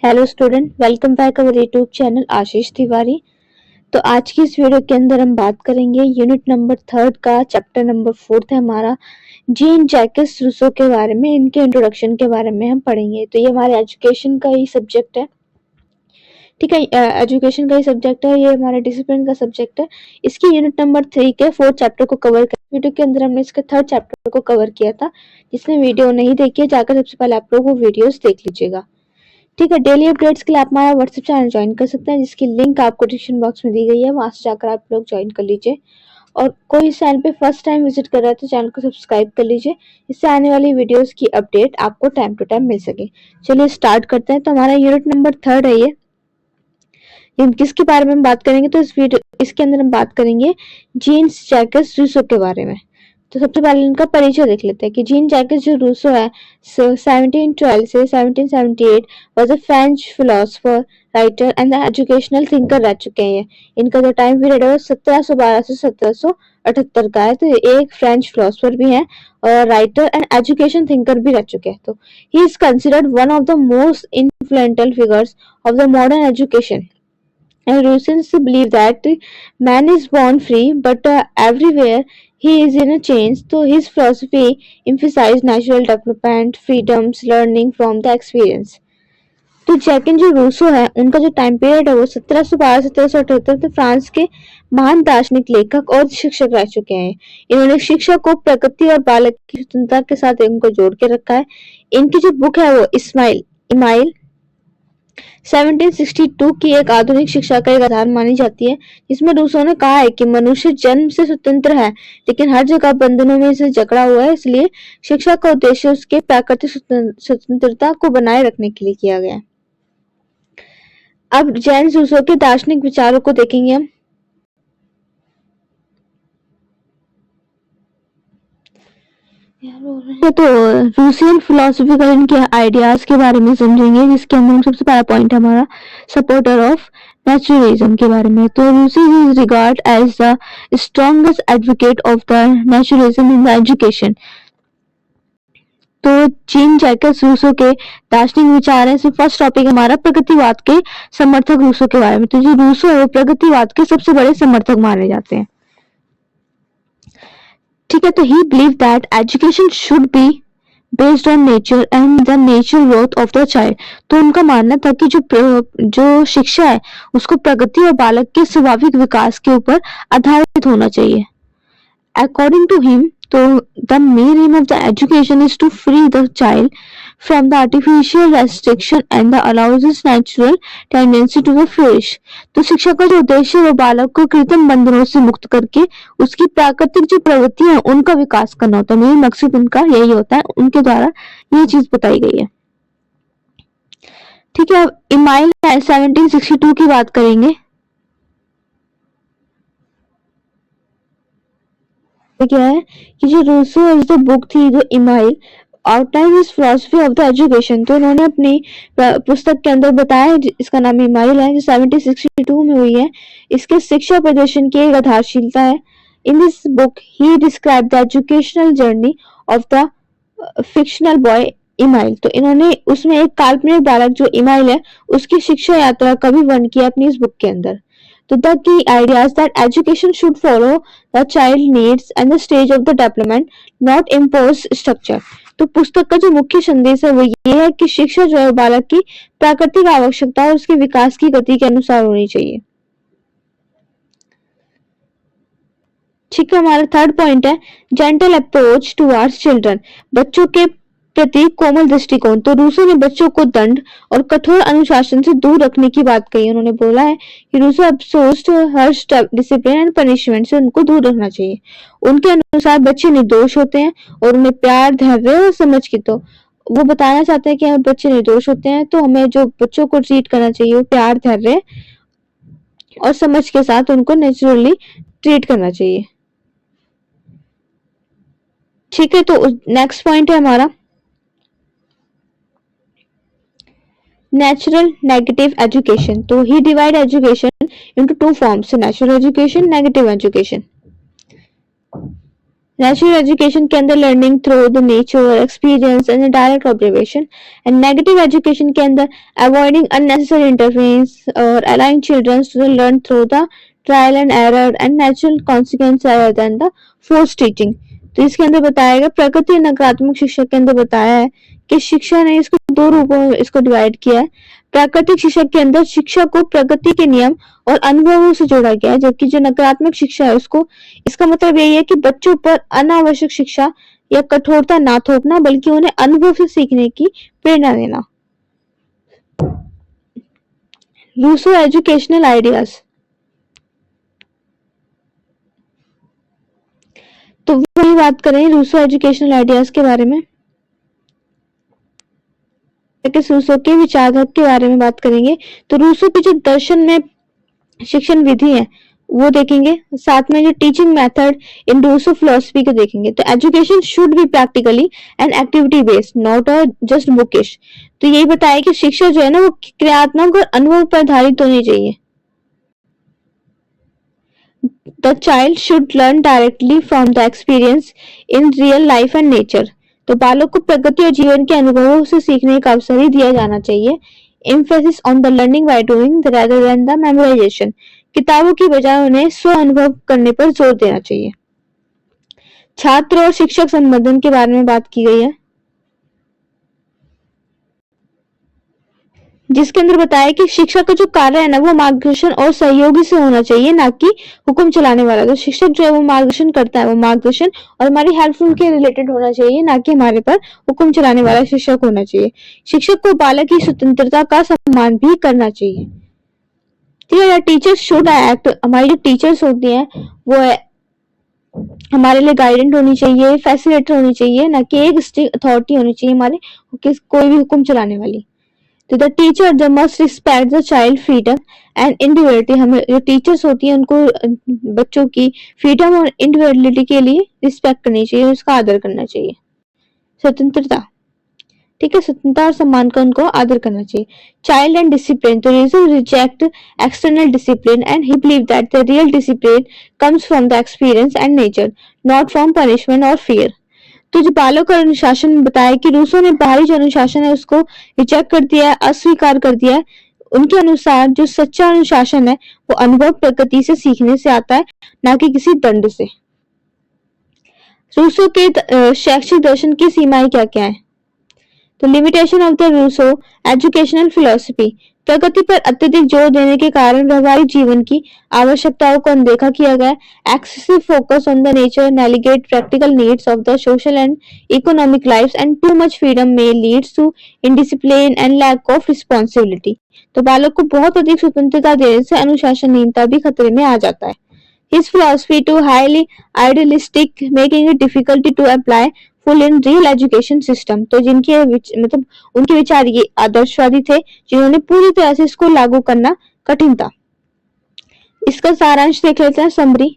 Hello student, welcome back our YouTube channel Ashish Tiwari. तो आज की इस वीडियो के अंदर हम बात करेंगे यूनिट नंबर 3 का चैप्टर नंबर 4 है हमारा जीन जैकस रूसो के बारे में। इनके इंट्रोडक्शन के बारे में हम पढ़ेंगे। तो ये हमारे एजुकेशन का ही सब्जेक्ट है, ठीक है। एजुकेशन का ही सब्जेक्ट है, ये हमारे डिसिप्लिन का सब्जेक्ट है। इसकी यूनिट नंबर 3 के 4 चैप्टर को कवर कर वीडियो के अंदर हमने इसके 3rd चैप्टर को कवर किया था। जिसने वीडियो नहीं देखी है जाकर सबसे पहले आप लोग वो वीडियोस देख लीजिएगा, ठीक है। डेली अपडेट्स के लिए आप हमारा व्हाट्सएप चैनल ज्वाइन कर सकते हैं, जिसकी लिंक आपको डिस्क्रिप्शन बॉक्स में दी गई है। वहां से जाकर आप लोग ज्वाइन कर लीजिए। और कोई इस चैनल पे फर्स्ट टाइम विजिट कर रहा है तो चैनल को सब्सक्राइब कर लीजिए, इससे आने वाली वीडियोस की अपडेट आपको टाइम टू टाइम मिल सके। चलिए स्टार्ट करते हैं। तो हमारा यूनिट नंबर 3 है ये किसके बारे में हम बात करेंगे। तो इसके अंदर हम बात करेंगे जीन्स जैकस रूसो के बारे में। तो सबसे पहले इनका परिचय देख लेते हैं कि जीन जैकस जो रूसो है 1712 से 1778 was a French philosopher, writer and educational thinker रह चुके हैं। इनका जो टाइम पीरियड है वो 1712 से 1778 का है। तो ये एक फ्रेंच फिलोसोफर भी हैं और राइटर एंड एजुकेशन थिंकर भी रह चुके हैं। तो he is considered one of the most influential figures of the modern education. And Russians believe that man is born free, but everywhere he is in a change. So his philosophy emphasized natural development, freedoms, learning from the experience. तो जैकिन जो Rousseau है उनका जो time period है वो 1712 1778 तो France के महान दार्शनिक, लेखक और शिक्षक रह चुके हैं। इन्होंने शिक्षा को प्रकृति और बालक की स्वतंत्रता के साथ इनको जोड़ के रखा है। इनकी जो बुक है वो इमाइल 1762 की एक आधुनिक शिक्षा का एक आधार मानी जाती है, जिसमें रूसो ने कहा है कि मनुष्य जन्म से स्वतंत्र है, लेकिन हर जगह बंधनों में से जकड़ा हुआ है। इसलिए शिक्षा का उद्देश्य उसके प्राकृतिक स्वतंत्रता को बनाए रखने के लिए किया गया है। अब जैन रूसो के दार्शनिक विचारों को देखेंगे हम। तो रूसियन फिलोसफिकल इनके आइडियाज के बारे में समझेंगे, जिसके अंदर हम सबसे पहला पॉइंट है हमारा सपोर्टर ऑफ नेचुरलिज्म के बारे में। तो Rousseau is regard as the strongest advocate of the naturalism in the education. तो जीन जैकस रूसो के दार्शनिक विचार है। फर्स्ट टॉपिक हमारा प्रगतिवाद के समर्थक रूसो के बारे में। तो जो रूसो है वो प्रगतिवाद के सबसे बड़े समर्थक माने जाते हैं, ठीक है। तो ही believe that education should be based on nature and the natural growth of the child. तो उनका मानना था कि जो शिक्षा है उसको प्रगति और बालक के स्वाभाविक विकास के ऊपर आधारित होना चाहिए। अकॉर्डिंग टू हिम, तो the main aim of the education is to free the child from the artificial restriction and the allows its natural tendency to the flourish। तो शिक्षा का जो उद्देश्य है वो बालक को कृत्रिम बंधनों से मुक्त करके उसकी प्राकृतिक जो प्रवृत्ति है उनका विकास करना होता है। मेन मकसद उनका यही होता है, उनके द्वारा ये चीज बताई गई है, ठीक है। अब इमाइल 1762 की बात करेंगे। क्या है कि जो रूसो जो बुक थी जो email outline is philosophy of the education, तो उन्होंने अपनी पुस्तक के अंदर बताया, इसका नाम इमाइल है, जो 1762 में हुई है। इसके शिक्षा प्रदर्शन की एक आधारशिलता है। In this book he describe the educational journey of the fictional boy email. तो इन्होंने उसमें एक काल्पनिक बालक जो इमाइल है उसकी शिक्षा यात्रा का भी वर्णन किया अपनी इस बुक के अंदर। तो the key ideas that education should follow the child needs and the stage of the development, not impose structure। तो पुस्तक का जो मुख्य संदेश है वो ये है कि शिक्षा जो है बालक की प्राकृतिक आवश्यकता और उसके विकास की गति के अनुसार होनी चाहिए, ठीक है। हमारा 3rd पॉइंट है जेंटल अप्रोच टुवर्ड्स चिल्ड्रन, बच्चों के प्रति कोमल दृष्टिकोण। तो रूसो ने बच्चों को दंड और कठोर अनुशासन से दूर रखने की बात कही। उन्होंने बोला है कि रूसो अब्सोर्स्ड हर्ष डिसिप्लिन एंड पनिशमेंट से उनको दूर रखना चाहिए। उनके अनुसार बच्चे निर्दोष होते हैं और उन्हें प्यार, धैर्य और समझ की, तो वो बताना चाहते हैं कि हम बच्चे निर्दोष होते हैं तो हमें जो बच्चों को ट्रीट करना चाहिए वो प्यार, धैर्य और समझ के साथ उनको नेचुरली ट्रीट करना चाहिए, ठीक है। तो नेक्स्ट पॉइंट है हमारा नेचुरल नेगेटिव एजुकेशन। तो he divide education into 2 forms, natural education, negative education. Natural education के अंदर learning through the nature, experience and direct observation. And negative education के अंदर अवॉइडिंग अननेसेसरी इंटरफेरेंस और allowing children to learn through the trial and error and natural consequence rather than the forced teaching। तो इसके अंदर बताया गया प्रकृति नकारात्मक शिक्षा के अंदर बताया है कि शिक्षा ने इसको दो रूपों में इसको डिवाइड किया है। प्राकृतिक शिक्षा के अंदर शिक्षा को प्रकृति के नियम और अनुभवों से जोड़ा गया है, जबकि जो नकारात्मक शिक्षा है उसको इसका मतलब यही है कि बच्चों पर अनावश्यक शिक्षा या कठोरता ना थोपना, बल्कि उन्हें अनुभव से सीखने की प्रेरणा देना। Rousseau educational ideas. तो वही बात करें रूसो एजुकेशनल आइडियाज के बारे में, रूसो के विचारधारा के बारे में बात करेंगे। तो रूसो की जो दर्शन में शिक्षण विधि है वो देखेंगे, साथ में जो teaching method in Rousseau philosophy को देखेंगे। तो education should be practically and activity based, not just bookish. तो यही बताया कि शिक्षा जो है ना वो क्रियात्मक और अनुभव पर आधारित होनी चाहिए। The child should learn directly from the experience in real life and nature। तो बालक को प्रकृति और जीवन के अनुभवों से सीखने का अवसर ही दिया जाना चाहिए। Emphasis on the learning by doing rather than the memorization। किताबों की बजाय उन्हें स्व अनुभव करने पर जोर देना चाहिए। छात्र और शिक्षक संबंधन के बारे में बात की गई है, जिसके अंदर बताया कि शिक्षक का जो कार्य है ना वो मार्गदर्शन और सहयोगी से होना चाहिए, ना कि हुक्म चलाने वाला। तो शिक्षक जो है वो मार्गदर्शन करता है, वो मार्गदर्शन और हमारी हेल्पफुल के रिलेटेड होना चाहिए, ना कि हमारे पर हुक्म चलाने वाला शिक्षक होना चाहिए। शिक्षक को बालक की स्वतंत्रता का सम्मान भी करना चाहिए। ठीक है, टीचर्स शुड एक्ट। हमारी जो टीचर्स होती हैं वो हमारे लिए गाइडेंट होनी चाहिए, फैसिलिटेटर होनी चाहिए, ना कि एक स्ट्रिक्ट अथॉरिटी होनी चाहिए हमारे कोई भी हुक्म चलाने वाली। तो the teacher the must respect the child freedom and individuality. हमें जो टीचर्स होती हैं उनको बच्चों की फ्रीडम और इंडिविजुअलिटी के लिए रिस्पेक्ट करनी चाहिए, उसका आदर करना चाहिए। स्वतंत्रता, ठीक है, स्वतंत्रता और सम्मान का उनको आदर करना चाहिए। Child and discipline. तो reason reject external discipline and he believe that the real discipline comes from the experience and nature, not from punishment और फियर। तो जो बालक का अनुशासन में बताया कि रूसो ने बाहरी जो अनुशासन है उसको रिजेक्ट कर दिया है, अस्वीकार कर दिया है। उनके अनुसार जो सच्चा अनुशासन है वो अनुभव प्रकृति से सीखने से आता है, ना कि किसी दंड से। रूसो के शैक्षिक दर्शन की सीमाएं क्या क्या है? तो limitation of the Rousseau educational philosophy. प्रगति पर अत्यधिक जोर देने के कारण व्यवहारिक जीवन की आवश्यकताओं को अनदेखा किया गया। Excessive focus on the nature neglect practical needs of the social and economic life and too much freedom में leads to indiscipline and lack of responsibility. तो बालक को बहुत अधिक स्वतंत्रता देने से अनुशासनहीनता भी खतरे में आ जाता है। His philosophy too highly idealistic, making it difficult to apply full in real education system। तो जिनके मतलब उनके विचार ये आदर्शवादी थे, जिन्होंने पूरी तरह से इसको लागू करना कठिन था। इसका सारांश देख लेते हैं, समरी।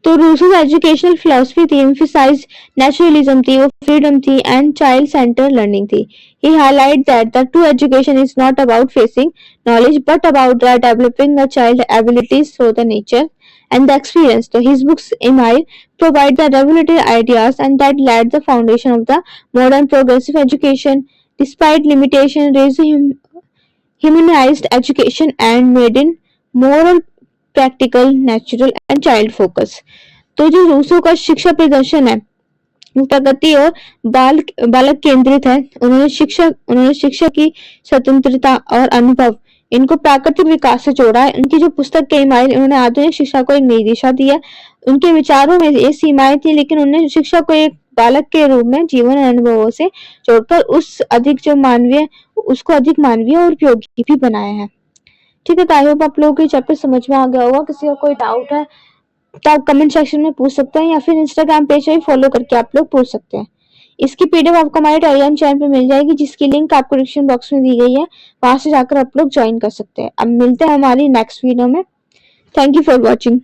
तो रूसो's एजुकेशनल फिलॉसफी थी, एम्फसाइज नेचुरलिज्म थी, वो फ्रीडम थी एंड चाइल्ड सेंटर लर्निंग थी। He highlights that the true education is not about facing knowledge but about developing the child abilities through the nature and the experience। So his books Emile provide the revolutionary ideas and that laid the foundation of the modern progressive education। Despite limitation, raised humanized education and made in moral, practical, natural and child focus। तो जो Rousseau का शिक्षा प्रदर्शन है प्रगति और बालक केंद्रित है। उन्होंने शिक्षा की स्वतंत्रता और अनुभव इनको प्राकृतिक विकास से जोड़ा है। उनकी जो पुस्तक के इमाइल, उन्होंने आधुनिक शिक्षा को एक नई दिशा दी है। उनके विचारों में ये सीमाएं थी, लेकिन उन्होंने शिक्षा को एक बालक के रूप में जीवन अनुभवों से जोड़कर उसको अधिक मानवीय और उपयोगी भी बनाया है। ठीक है, तो आई होप आप लोगों को चैप्टर समझ में आ गया होगा। किसी का कोई डाउट है तो आप कमेंट सेक्शन में पूछ सकते हैं या फिर इंस्टाग्राम पेज पे फॉलो करके आप लोग पूछ सकते हैं। इसकी पीडीएफ आपको हमारे टेलीग्राम चैनल पे मिल जाएगी, जिसकी लिंक आपको डिस्क्रिप्शन बॉक्स में दी गई है, वहां से जाकर आप लोग ज्वाइन कर सकते हैं। अब मिलते हैं हमारी नेक्स्ट वीडियो में। Thank you for watching.